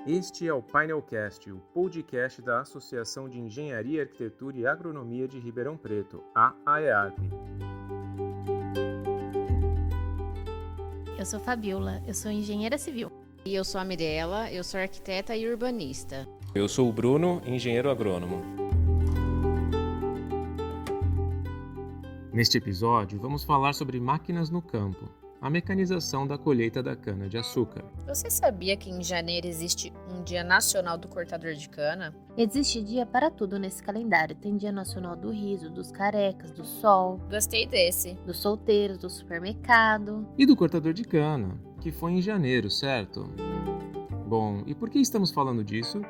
Este é o Painelcast, o podcast da Associação de Engenharia, Arquitetura e Agronomia de Ribeirão Preto, a AEARP. Eu sou Fabiola, eu sou engenheira civil. E eu sou a Mirella, eu sou arquiteta e urbanista. Eu sou o Bruno, engenheiro agrônomo. Neste episódio, vamos falar sobre máquinas no campo, a mecanização da colheita da cana-de-açúcar. Você sabia que em janeiro existe um Dia Nacional do Cortador de Cana? Existe dia para tudo nesse calendário. Tem Dia Nacional do Riso, dos Carecas, do Sol, Gostei desse. dos solteiros, do supermercado. E do cortador de cana, que foi em janeiro, certo? Bom, e por que estamos falando disso?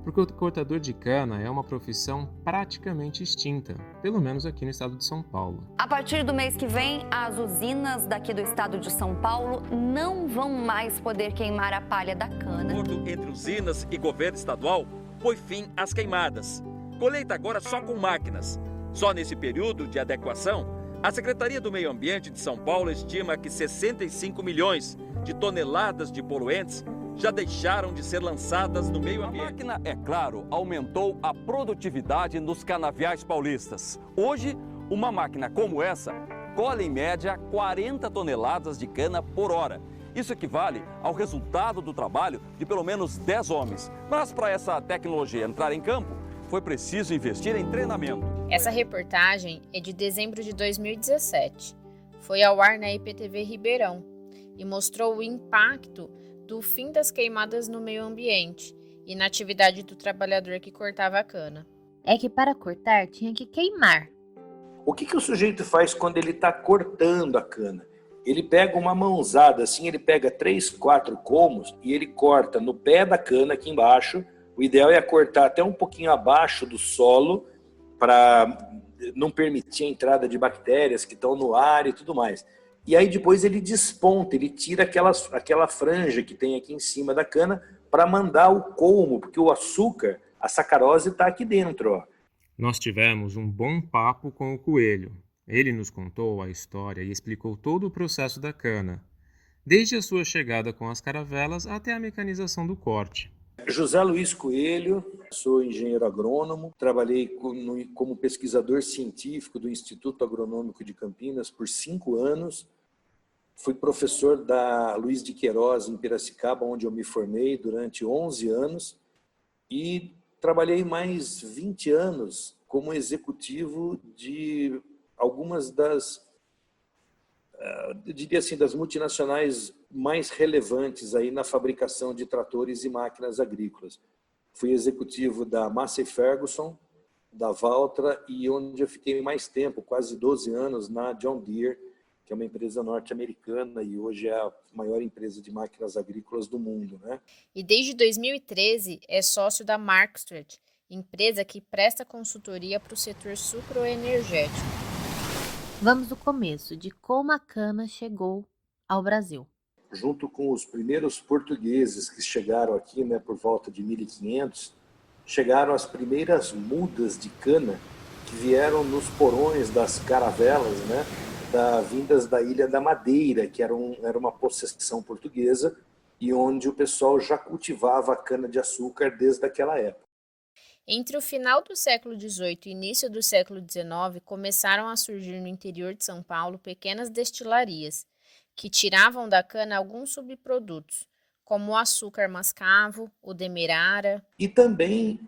Porque o cortador de cana é uma profissão praticamente extinta, pelo menos aqui no estado de São Paulo. A partir do mês que vem, as usinas daqui do estado de São Paulo não vão mais poder queimar a palha da cana. O acordo entre usinas e governo estadual põe fim às queimadas. Colheita agora só com máquinas. Só nesse período de adequação, a Secretaria do Meio Ambiente de São Paulo estima que 65 milhões de toneladas de poluentes já deixaram de ser lançadas no meio ambiente. A máquina, é claro, aumentou a produtividade nos canaviais paulistas. Hoje, uma máquina como essa colhe em média 40 toneladas de cana por hora. Isso equivale ao resultado do trabalho de pelo menos 10 homens. Mas para essa tecnologia entrar em campo, foi preciso investir em treinamento. Essa reportagem é de dezembro de 2017. Foi ao ar na IPTV Ribeirão e mostrou o impacto do fim das queimadas no meio ambiente e na atividade do trabalhador que cortava a cana. É que para cortar tinha que queimar. O que o sujeito faz quando ele está cortando a cana? Ele pega uma mãozada assim, ele pega 3, 4 colmos e ele corta no pé da cana aqui embaixo. O ideal é cortar até um pouquinho abaixo do solo para não permitir a entrada de bactérias que estão no ar e tudo mais. E aí depois ele desponta, ele tira aquela franja que tem aqui em cima da cana para mandar o colmo, porque o açúcar, a sacarose está aqui dentro. Ó. Nós tivemos um bom papo com o Coelho. Ele nos contou a história e explicou todo o processo da cana, desde a sua chegada com as caravelas até a mecanização do corte. José Luiz Coelho, sou engenheiro agrônomo, trabalhei como pesquisador científico do Instituto Agronômico de Campinas por 5 anos, fui professor da Luiz de Queiroz em Piracicaba, onde eu me formei durante 11 anos, e trabalhei mais 20 anos como executivo de algumas das multinacionais mais relevantes aí na fabricação de tratores e máquinas agrícolas. Fui executivo da Massey Ferguson, da Valtra e onde eu fiquei mais tempo, quase 12 anos, na John Deere, que é uma empresa norte-americana e hoje é a maior empresa de máquinas agrícolas do mundo, né? E desde 2013 é sócio da Markstrat, empresa que presta consultoria para o setor sucroenergético. Vamos do começo, de como a cana chegou ao Brasil. Junto com os primeiros portugueses que chegaram aqui, né, por volta de 1500, chegaram as primeiras mudas de cana que vieram nos porões das caravelas, né, vindas da Ilha da Madeira, que era uma possessão portuguesa e onde o pessoal já cultivava a cana-de-açúcar desde aquela época. Entre o final do século XVIII e início do século XIX, começaram a surgir no interior de São Paulo pequenas destilarias, que tiravam da cana alguns subprodutos, como o açúcar mascavo, o demerara. E também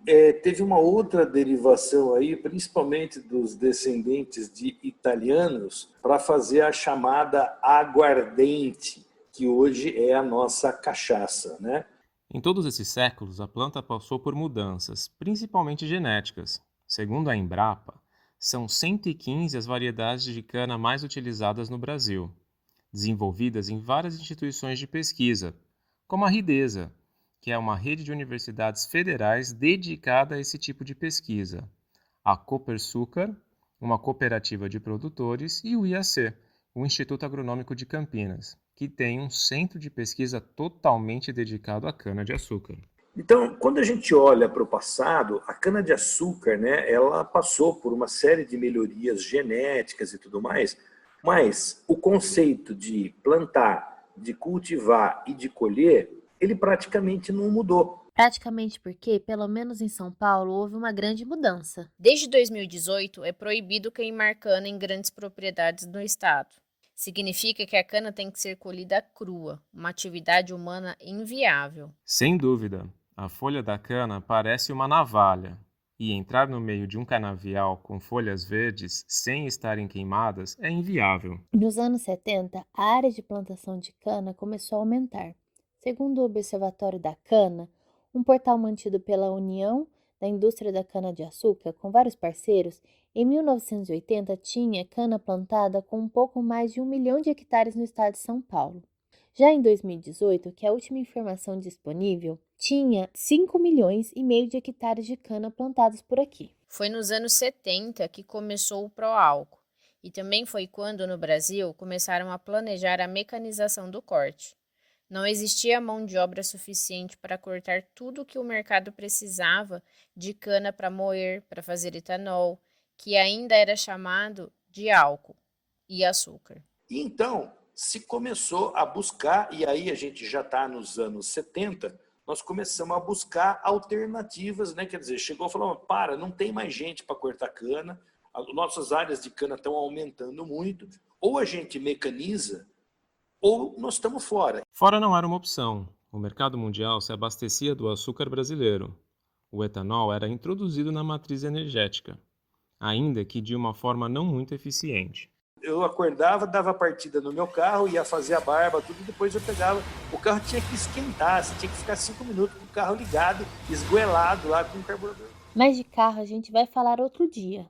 teve uma outra derivação aí, principalmente dos descendentes de italianos, para fazer a chamada aguardente, que hoje é a nossa cachaça, né? Em todos esses séculos, a planta passou por mudanças, principalmente genéticas. Segundo a Embrapa, são 115 as variedades de cana mais utilizadas no Brasil, desenvolvidas em várias instituições de pesquisa, como a Ridesa, que é uma rede de universidades federais dedicada a esse tipo de pesquisa, a Copersucar, uma cooperativa de produtores, e o IAC, o Instituto Agronômico de Campinas, que tem um centro de pesquisa totalmente dedicado à cana-de-açúcar. Então, quando a gente olha para o passado, a cana-de-açúcar, né, ela passou por uma série de melhorias genéticas e tudo mais, mas o conceito de plantar, de cultivar e de colher, ele praticamente não mudou. Praticamente porque, pelo menos em São Paulo, houve uma grande mudança. Desde 2018, é proibido queimar cana em grandes propriedades do estado. Significa que a cana tem que ser colhida crua, uma atividade humana inviável. Sem dúvida, a folha da cana parece uma navalha, e entrar no meio de um canavial com folhas verdes sem estarem queimadas é inviável. Nos anos 70, a área de plantação de cana começou a aumentar. Segundo o Observatório da Cana, um portal mantido pela União da Indústria da Cana-de-Açúcar, com vários parceiros, em 1980 tinha cana plantada com um pouco mais de 1 milhão de hectares no estado de São Paulo. Já em 2018, que é a última informação disponível, tinha 5 milhões e meio de hectares de cana plantados por aqui. Foi nos anos 70 que começou o pró-álcool, e também foi quando, no Brasil, começaram a planejar a mecanização do corte. Não existia mão de obra suficiente para cortar tudo o que o mercado precisava de cana para moer, para fazer etanol, que ainda era chamado de álcool e açúcar. E então se começou a buscar, e aí a gente já está nos anos 70, nós começamos a buscar alternativas, né? Quer dizer, chegou e falou, não tem mais gente para cortar cana, nossas áreas de cana estão aumentando muito, ou a gente mecaniza, ou nós estamos fora. Fora não era uma opção. O mercado mundial se abastecia do açúcar brasileiro. O etanol era introduzido na matriz energética, ainda que de uma forma não muito eficiente. Eu acordava, dava partida no meu carro, ia fazer a barba, tudo, e depois eu pegava. O carro tinha que esquentar, você tinha que ficar 5 minutos com o carro ligado, esgoelado lá com o carburador. Mas de carro a gente vai falar outro dia.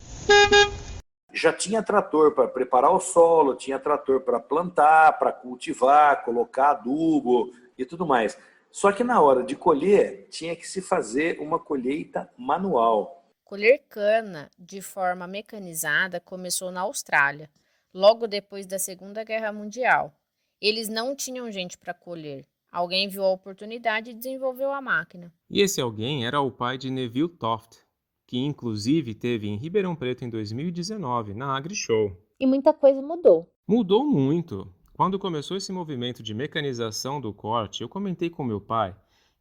Já tinha trator para preparar o solo, tinha trator para plantar, para cultivar, colocar adubo e tudo mais. Só que na hora de colher, tinha que se fazer uma colheita manual. Colher cana de forma mecanizada começou na Austrália, logo depois da Segunda Guerra Mundial. Eles não tinham gente para colher. Alguém viu a oportunidade e desenvolveu a máquina. E esse alguém era o pai de Neville Toft, que inclusive teve em Ribeirão Preto em 2019, na AgriShow. E muita coisa mudou. Mudou muito. Quando começou esse movimento de mecanização do corte, eu comentei com meu pai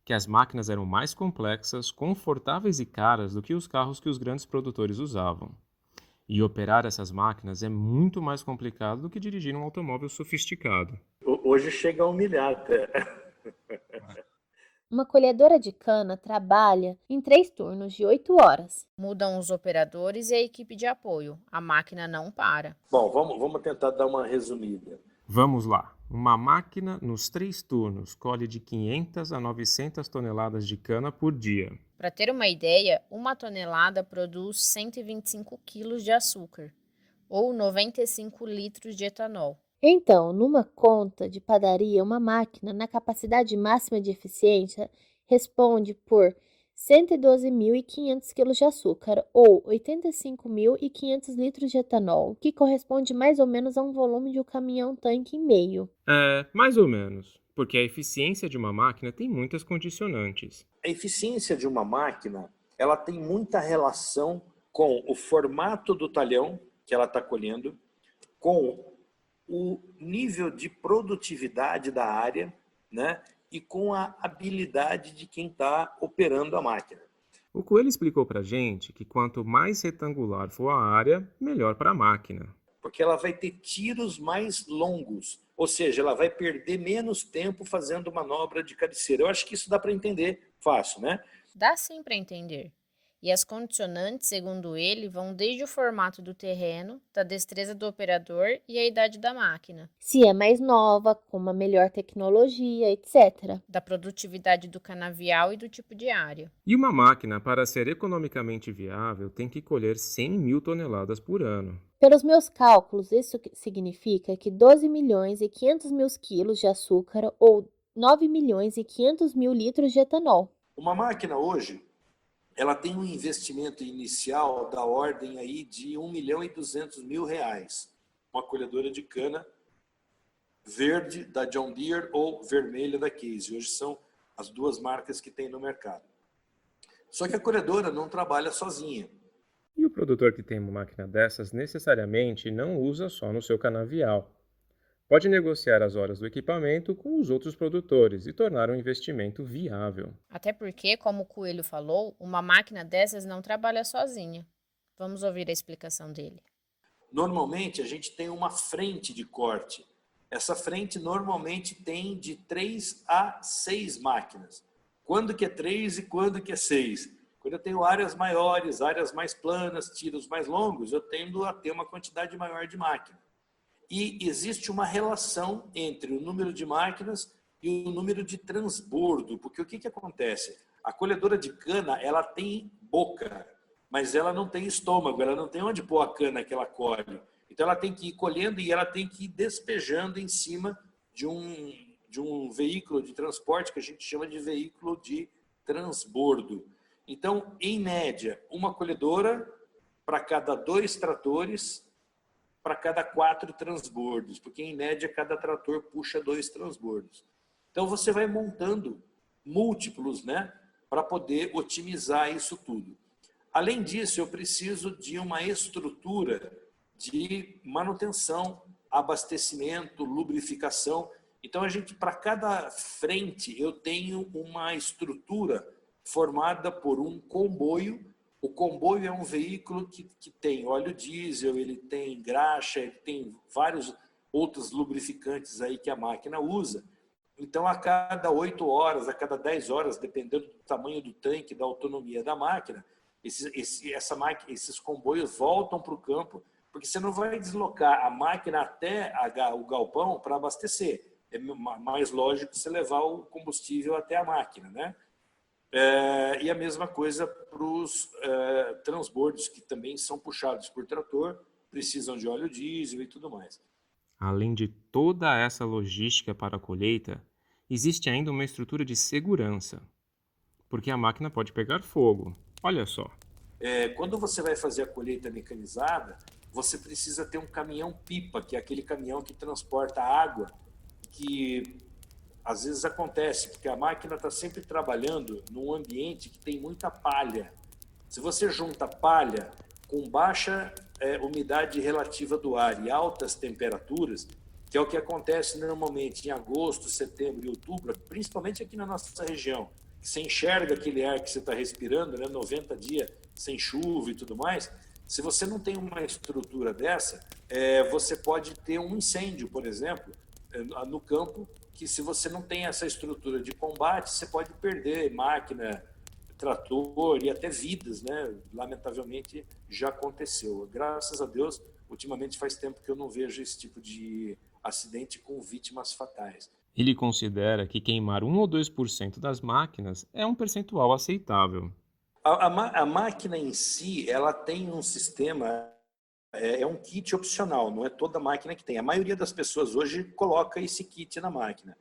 que as máquinas eram mais complexas, confortáveis e caras do que os carros que os grandes produtores usavam. E operar essas máquinas é muito mais complicado do que dirigir um automóvel sofisticado. Hoje chega a humilhar até. Uma colhedora de cana trabalha em 3 turnos de 8 horas. Mudam os operadores e a equipe de apoio. A máquina não para. Bom, vamos tentar dar uma resumida. Vamos lá. Uma máquina, nos 3 turnos, colhe de 500 a 900 toneladas de cana por dia. Para ter uma ideia, 1 tonelada produz 125 quilos de açúcar, ou 95 litros de etanol. Então, numa conta de padaria, uma máquina, na capacidade máxima de eficiência, responde por 112.500 kg de açúcar ou 85.500 litros de etanol, que corresponde mais ou menos a um volume de um caminhão-tanque e meio. Mais ou menos, porque a eficiência de uma máquina tem muitas condicionantes. A eficiência de uma máquina, ela tem muita relação com o formato do talhão que ela está colhendo, com o nível de produtividade da área, né? E com a habilidade de quem está operando a máquina. O Coelho explicou para a gente que quanto mais retangular for a área, melhor para a máquina. Porque ela vai ter tiros mais longos, ou seja, ela vai perder menos tempo fazendo manobra de cabeceira. Eu acho que isso dá para entender fácil, né? Dá sim para entender. E as condicionantes, segundo ele, vão desde o formato do terreno, da destreza do operador e a idade da máquina. Se é mais nova, com uma melhor tecnologia, etc. Da produtividade do canavial e do tipo de área. E uma máquina, para ser economicamente viável, tem que colher 100.000 toneladas por ano. Pelos meus cálculos, isso significa que 12.500.000 quilos de açúcar ou 9.500.000 litros de etanol. Uma máquina hoje, ela tem um investimento inicial da ordem aí de R$1.200.000. Uma colhedora de cana verde da John Deere ou vermelha da Case. Hoje são as duas marcas que tem no mercado. Só que a colhedora não trabalha sozinha. E o produtor que tem uma máquina dessas necessariamente não usa só no seu canavial. Pode negociar as horas do equipamento com os outros produtores e tornar o investimento viável. Até porque, como o Coelho falou, uma máquina dessas não trabalha sozinha. Vamos ouvir a explicação dele. Normalmente a gente tem uma frente de corte. Essa frente normalmente tem de 3 a 6 máquinas. Quando que é 3 e quando que é 6? Quando eu tenho áreas maiores, áreas mais planas, tiros mais longos, eu tendo a ter uma quantidade maior de máquinas. E existe uma relação entre o número de máquinas e o número de transbordo, porque o que acontece? A colhedora de cana, ela tem boca, mas ela não tem estômago, ela não tem onde pôr a cana que ela colhe. Então ela tem que ir colhendo e ela tem que ir despejando em cima de um veículo de transporte que a gente chama de veículo de transbordo. Então, em média, uma colhedora para cada 2 tratores, para cada 4 transbordos, porque em média cada trator puxa 2 transbordos. Então você vai montando múltiplos, né, para poder otimizar isso tudo. Além disso, eu preciso de uma estrutura de manutenção, abastecimento, lubrificação. Então, para cada frente, eu tenho uma estrutura formada por um comboio. O comboio é um veículo que tem óleo diesel, ele tem graxa, ele tem vários outros lubrificantes aí que a máquina usa. Então, a cada 8 horas, a cada 10 horas, dependendo do tamanho do tanque, da autonomia da máquina, esses comboios voltam para o campo, porque você não vai deslocar a máquina até o galpão para abastecer. É mais lógico você levar o combustível até a máquina, né? E a mesma coisa para os transbordos, que também são puxados por trator, precisam de óleo diesel e tudo mais. Além de toda essa logística para a colheita, existe ainda uma estrutura de segurança, porque a máquina pode pegar fogo. Olha só. Quando você vai fazer a colheita mecanizada, você precisa ter um caminhão-pipa, que é aquele caminhão que transporta água, que às vezes acontece, porque a máquina está sempre trabalhando num ambiente que tem muita palha. Se você junta palha com baixa umidade relativa do ar e altas temperaturas, que é o que acontece normalmente em agosto, setembro e outubro, principalmente aqui na nossa região, que você enxerga aquele ar que você está respirando, né, 90 dias sem chuva e tudo mais. Se você não tem uma estrutura dessa, você pode ter um incêndio, por exemplo, no campo, que se você não tem essa estrutura de combate, você pode perder máquina, trator e até vidas, né? Lamentavelmente já aconteceu. Graças a Deus, ultimamente faz tempo que eu não vejo esse tipo de acidente com vítimas fatais. Ele considera que queimar 1 ou 2% das máquinas é um percentual aceitável. A máquina em si, ela tem um sistema, é um kit opcional, não é toda máquina que tem. A maioria das pessoas hoje coloca esse kit na máquina.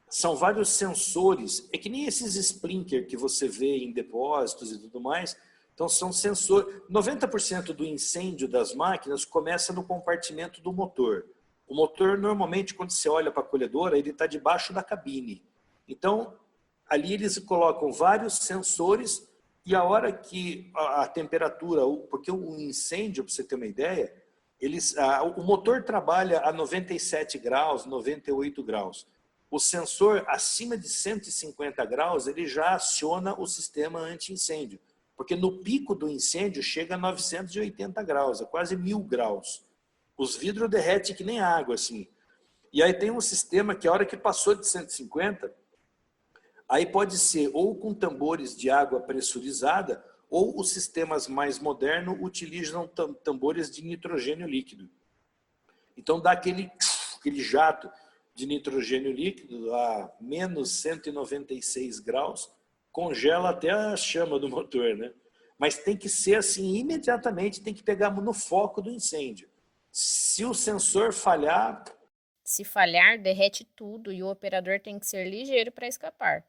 São vários sensores, é que nem esses sprinkler que você vê em depósitos e tudo mais. Então são sensores. 90% do incêndio das máquinas começa no compartimento do motor. O motor, normalmente, quando você olha para a colhedora, ele está debaixo da cabine. Então, ali eles colocam vários sensores e a hora que a temperatura, porque o incêndio, para você ter uma ideia, o motor trabalha a 97 graus, 98 graus. O sensor, acima de 150 graus, ele já aciona o sistema anti-incêndio. Porque no pico do incêndio chega a 980 graus, é quase 1000 graus. Os vidros derretem que nem água, assim. E aí tem um sistema que a hora que passou de 150, aí pode ser ou com tambores de água pressurizada, ou os sistemas mais modernos utilizam tambores de nitrogênio líquido. Então dá aquele jato de nitrogênio líquido a menos 196 graus, congela até a chama do motor, né? Mas tem que ser assim, imediatamente tem que pegar no foco do incêndio. Se o sensor falhar... Se falhar, derrete tudo e o operador tem que ser ligeiro para escapar.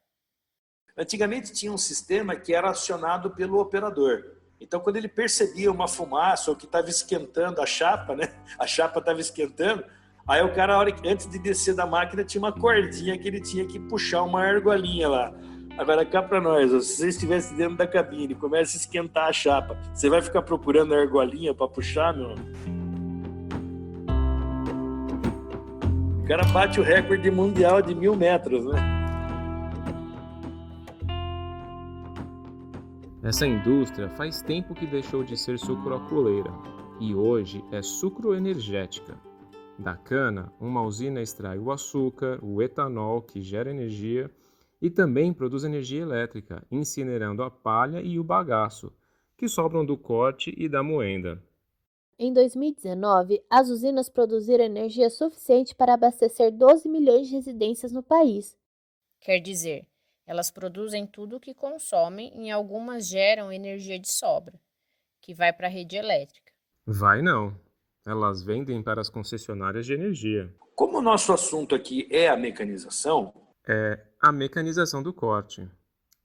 Antigamente tinha um sistema que era acionado pelo operador. Então, quando ele percebia uma fumaça ou que estava esquentando a chapa, né? A chapa estava esquentando, aí o cara, antes de descer da máquina, tinha uma cordinha que ele tinha que puxar uma argolinha lá. Agora cá para nós, se você estivesse dentro da cabine e começa a esquentar a chapa, você vai ficar procurando a argolinha para puxar, meu? O cara bate o recorde mundial de 1.000 metros, né? Essa indústria faz tempo que deixou de ser sucroalcooleira e hoje é sucroenergética. Da cana, uma usina extrai o açúcar, o etanol, que gera energia, e também produz energia elétrica, incinerando a palha e o bagaço, que sobram do corte e da moenda. Em 2019, as usinas produziram energia suficiente para abastecer 12 milhões de residências no país. Quer dizer, elas produzem tudo o que consomem e algumas geram energia de sobra, que vai para a rede elétrica. Vai não. Elas vendem para as concessionárias de energia. Como o nosso assunto aqui é a mecanização, É a mecanização do corte.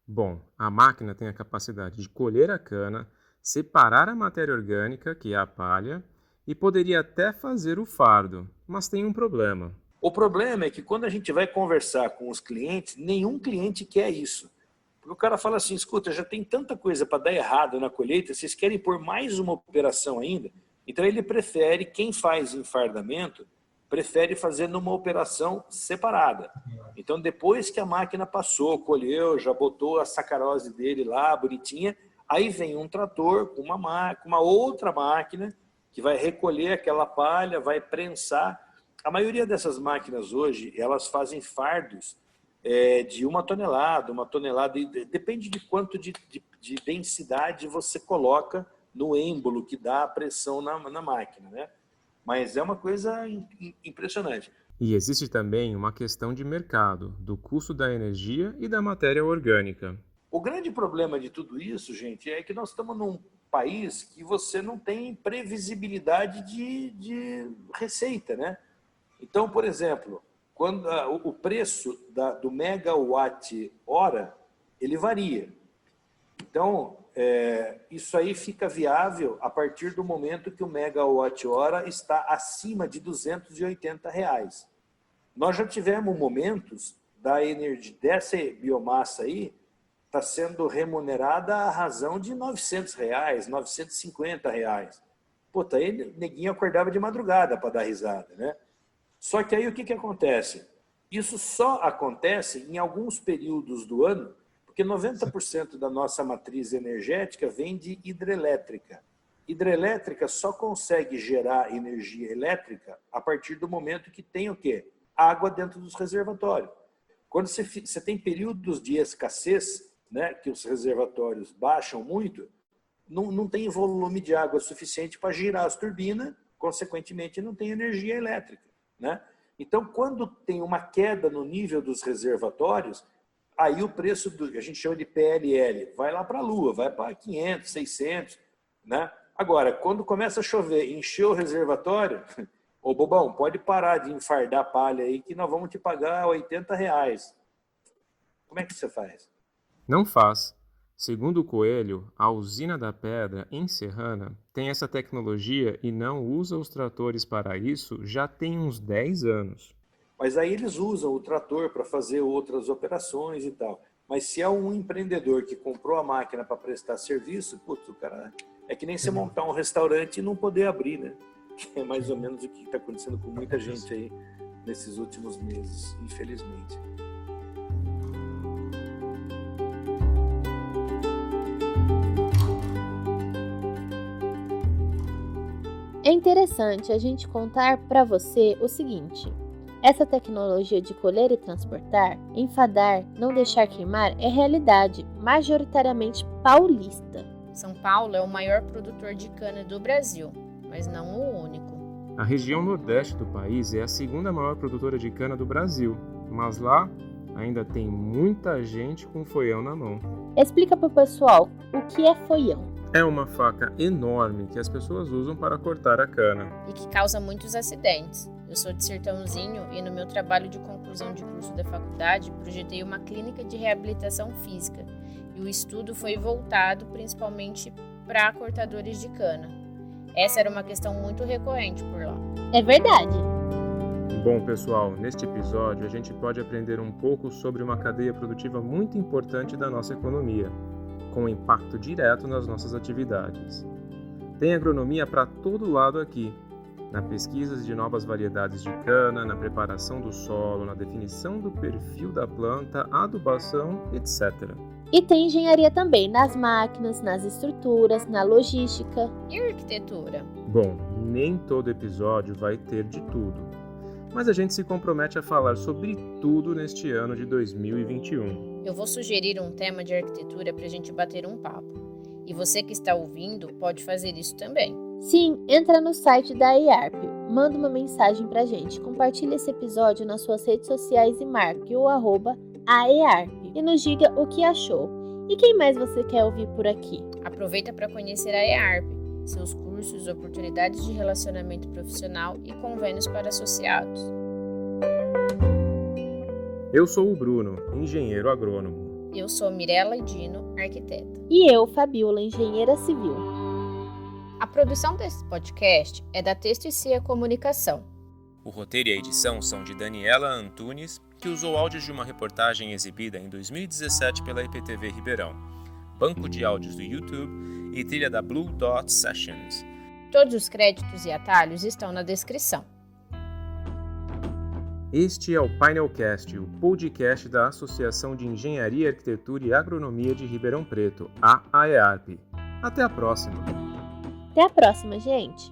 Bom, a máquina tem a capacidade de colher a cana, separar a matéria orgânica, que é a palha, e poderia até fazer o fardo, mas tem um problema. o problema é que quando a gente vai conversar com os clientes, nenhum cliente quer isso. Porque o cara fala assim, escuta, já tem tanta coisa para dar errado na colheita, vocês querem pôr mais uma operação ainda? Então ele prefere, quem faz enfardamento, prefere fazer numa operação separada. Então depois que a máquina passou, colheu, já botou a sacarose dele lá, bonitinha, aí vem um trator com uma outra máquina que vai recolher aquela palha, vai prensar. A maioria dessas máquinas hoje, elas fazem fardos de 1 tonelada, 1 tonelada, depende de quanto de densidade você coloca no êmbolo que dá a pressão na máquina, né? Mas é uma coisa impressionante. E existe também uma questão de mercado, do custo da energia e da matéria orgânica. O grande problema de tudo isso, gente, é que nós estamos num país que você não tem previsibilidade de receita, né? Então, por exemplo, quando o preço do megawatt-hora, ele varia. Então, isso aí fica viável a partir do momento que o megawatt-hora está acima de R$280. Nós já tivemos momentos da energia dessa biomassa aí, está sendo remunerada à razão de R$900, R$950. Puta, aí neguinho acordava de madrugada para dar risada, né? Só que aí o que acontece? Isso só acontece em alguns períodos do ano, porque 90% da nossa matriz energética vem de hidrelétrica. Hidrelétrica só consegue gerar energia elétrica a partir do momento que tem o quê? Água dentro dos reservatórios. Quando você tem períodos de escassez, né, que os reservatórios baixam muito, não tem volume de água suficiente para girar as turbinas, consequentemente não tem energia elétrica, né? Então, quando tem uma queda no nível dos reservatórios, aí o preço a gente chama de PLL, vai lá para a lua, vai para 500, 600, né? Agora, quando começa a chover, encher o reservatório, ô bobão, pode parar de enfardar palha aí que nós vamos te pagar R$80. Como é que você faz? Não faz. Segundo o Coelho, a usina da Pedra, em Serrana, tem essa tecnologia e não usa os tratores para isso já tem uns 10 anos. Mas aí eles usam o trator para fazer outras operações e tal. Mas se é um empreendedor que comprou a máquina para prestar serviço, putz, o cara é que nem você montar um restaurante e não poder abrir, né? Que é mais ou menos o que está acontecendo com muita gente aí nesses últimos meses, infelizmente. É interessante a gente contar para você o seguinte: essa tecnologia de colher e transportar, enfadar, não deixar queimar é realidade majoritariamente paulista. São Paulo é o maior produtor de cana do Brasil, mas não o único. A região nordeste do país é a segunda maior produtora de cana do Brasil, mas lá ainda tem muita gente com foião na mão. Explica para o pessoal o que é foião. É uma faca enorme que as pessoas usam para cortar a cana. E que causa muitos acidentes. Eu sou de Sertãozinho e no meu trabalho de conclusão de curso da faculdade projetei uma clínica de reabilitação física. E o estudo foi voltado principalmente para cortadores de cana. Essa era uma questão muito recorrente por lá. É verdade. Bom, pessoal, neste episódio a gente pode aprender um pouco sobre uma cadeia produtiva muito importante da nossa economia, com impacto direto nas nossas atividades. Tem agronomia para todo lado aqui, na pesquisa de novas variedades de cana, na preparação do solo, na definição do perfil da planta, adubação, etc. E tem engenharia também nas máquinas, nas estruturas, na logística. E arquitetura? Bom, nem todo episódio vai ter de tudo, mas a gente se compromete a falar sobre tudo neste ano de 2021. Eu vou sugerir um tema de arquitetura para a gente bater um papo. E você que está ouvindo pode fazer isso também. Sim, entra no site da EARP, manda uma mensagem pra gente, compartilha esse episódio nas suas redes sociais e marque o @aEARP e nos diga o que achou. E quem mais você quer ouvir por aqui? Aproveita para conhecer a EARP, seus cursos, oportunidades de relacionamento profissional e convênios para associados. Eu sou o Bruno, engenheiro agrônomo. Eu sou Mirella Idino, arquiteta. E eu, Fabiola, engenheira civil. A produção desse podcast é da Texto e Cia Comunicação. O roteiro e a edição são de Daniela Antunes, que usou áudios de uma reportagem exibida em 2017 pela IPTV Ribeirão, banco de áudios do YouTube e trilha da Blue Dot Sessions. Todos os créditos e atalhos estão na descrição. Este é o Painelcast, o podcast da Associação de Engenharia, Arquitetura e Agronomia de Ribeirão Preto, a AEARP. Até a próxima! Até a próxima, gente!